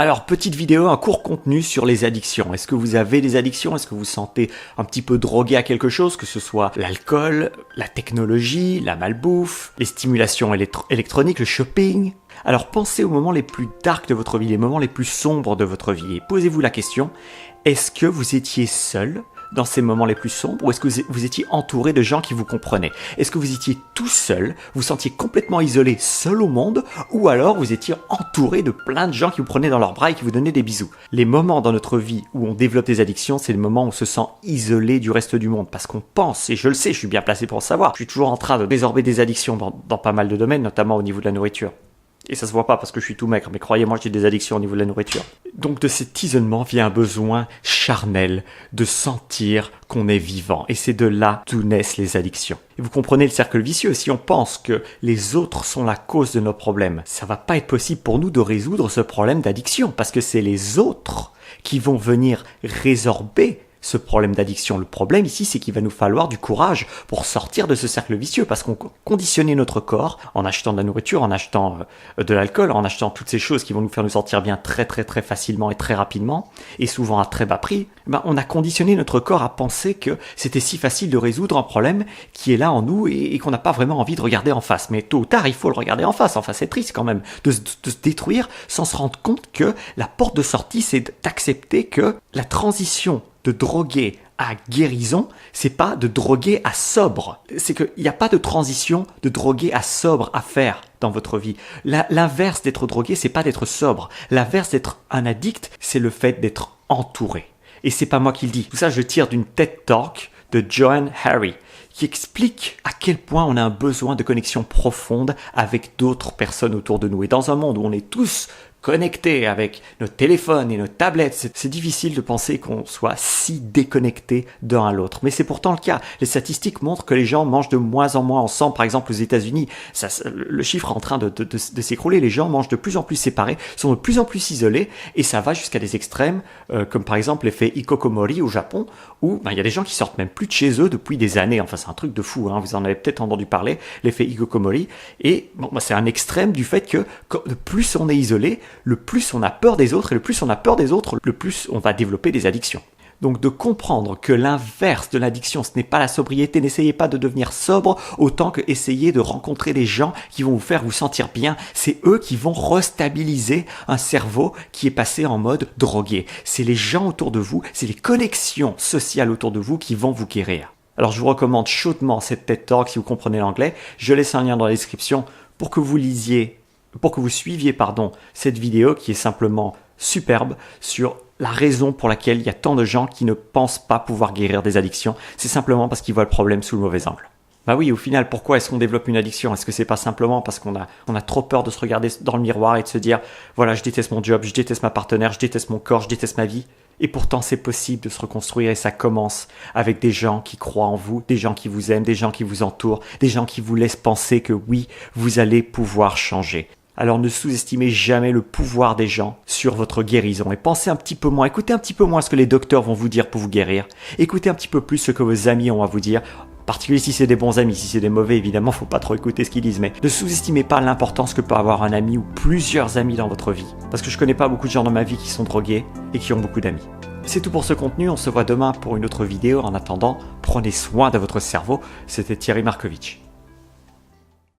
Alors, petite vidéo, un court contenu sur les addictions. Est-ce que vous avez des addictions? Est-ce que vous vous sentez un petit peu drogué à quelque chose? Que ce soit l'alcool, la technologie, la malbouffe, les stimulations électroniques, le shopping? Alors, pensez aux moments les plus dark de votre vie, les moments les plus sombres de votre vie. Et posez-vous la question, est-ce que vous étiez seul dans ces moments les plus sombres, ou est-ce que vous étiez entouré de gens qui vous comprenaient? Est-ce que vous étiez tout seul, vous sentiez complètement isolé, seul au monde, ou alors vous étiez entouré de plein de gens qui vous prenaient dans leurs bras et qui vous donnaient des bisous? Les moments dans notre vie où on développe des addictions, c'est le moment où on se sent isolé du reste du monde, parce qu'on pense, et je le sais, je suis bien placé pour le savoir, je suis toujours en train de désorber des addictions dans pas mal de domaines, notamment au niveau de la nourriture. Et ça se voit pas parce que je suis tout maigre, mais croyez-moi, j'ai des addictions au niveau de la nourriture. Donc de cet isolement vient un besoin charnel de sentir qu'on est vivant. Et c'est de là d'où naissent les addictions. Et vous comprenez le cercle vicieux. Si on pense que les autres sont la cause de nos problèmes, ça va pas être possible pour nous de résoudre ce problème d'addiction, parce que c'est les autres qui vont venir résorber ce problème d'addiction. Le problème ici, c'est qu'il va nous falloir du courage pour sortir de ce cercle vicieux, parce qu'on conditionnait notre corps en achetant de la nourriture, en achetant de l'alcool, en achetant toutes ces choses qui vont nous faire nous sentir bien très facilement et très rapidement, et souvent à très bas prix. On a conditionné notre corps à penser que c'était si facile de résoudre un problème qui est là en nous et qu'on n'a pas vraiment envie de regarder en face. Mais tôt ou tard, il faut le regarder en face. Enfin, c'est triste quand même de se détruire sans se rendre compte que la porte de sortie, c'est d'accepter que la transition de droguer à guérison, c'est pas de droguer à sobre. C'est qu'il n'y a pas de transition de droguer à sobre à faire dans votre vie. L'inverse d'être drogué, c'est pas d'être sobre. L'inverse d'être un addict, c'est le fait d'être entouré. Et c'est pas moi qui le dis. Tout ça, je le tire d'une TED Talk de Johann Hari, qui explique à quel point on a un besoin de connexion profonde avec d'autres personnes autour de nous. Et dans un monde où on est tous connectés avec nos téléphones et nos tablettes, c'est difficile de penser qu'on soit si déconnectés d'un à l'autre. Mais c'est pourtant le cas. Les statistiques montrent que les gens mangent de moins en moins ensemble. Par exemple, aux États-Unis, le chiffre est en train de s'écrouler. Les gens mangent de plus en plus séparés, sont de plus en plus isolés, et ça va jusqu'à des extrêmes, comme par exemple l'effet Hikokomori au Japon, où il y a des gens qui sortent même plus de chez eux depuis des années. Enfin, c'est un truc de fou, hein. Vous en avez peut-être entendu parler, l'effet Hikokomori. Et c'est un extrême du fait que le plus on est isolé, le plus on a peur des autres, et le plus on a peur des autres, le plus on va développer des addictions. Donc de comprendre que l'inverse de l'addiction, ce n'est pas la sobriété, n'essayez pas de devenir sobre autant que essayer de rencontrer des gens qui vont vous faire vous sentir bien. C'est eux qui vont restabiliser un cerveau qui est passé en mode drogué. C'est les gens autour de vous, c'est les connexions sociales autour de vous qui vont vous guérir. Alors je vous recommande chaudement cette TED Talk si vous comprenez l'anglais. Je laisse un lien dans la description pour que vous suiviez cette vidéo qui est simplement superbe sur la raison pour laquelle il y a tant de gens qui ne pensent pas pouvoir guérir des addictions. C'est simplement parce qu'ils voient le problème sous le mauvais angle. Bah oui, au final, pourquoi est-ce qu'on développe une addiction? Est-ce que c'est pas simplement parce qu'on a trop peur de se regarder dans le miroir et de se dire « Voilà, je déteste mon job, je déteste ma partenaire, je déteste mon corps, je déteste ma vie ». Et pourtant, c'est possible de se reconstruire, et ça commence avec des gens qui croient en vous, des gens qui vous aiment, des gens qui vous entourent, des gens qui vous laissent penser que oui, vous allez pouvoir changer. Alors ne sous-estimez jamais le pouvoir des gens sur votre guérison, et pensez un petit peu moins, écoutez un petit peu moins ce que les docteurs vont vous dire pour vous guérir, écoutez un petit peu plus ce que vos amis ont à vous dire, en particulier si c'est des bons amis. Si c'est des mauvais, évidemment, faut pas trop écouter ce qu'ils disent, mais ne sous-estimez pas l'importance que peut avoir un ami ou plusieurs amis dans votre vie, parce que je connais pas beaucoup de gens dans ma vie qui sont drogués et qui ont beaucoup d'amis. C'est tout pour ce contenu, on se voit demain pour une autre vidéo. En attendant, prenez soin de votre cerveau. C'était Thierry Markovitch.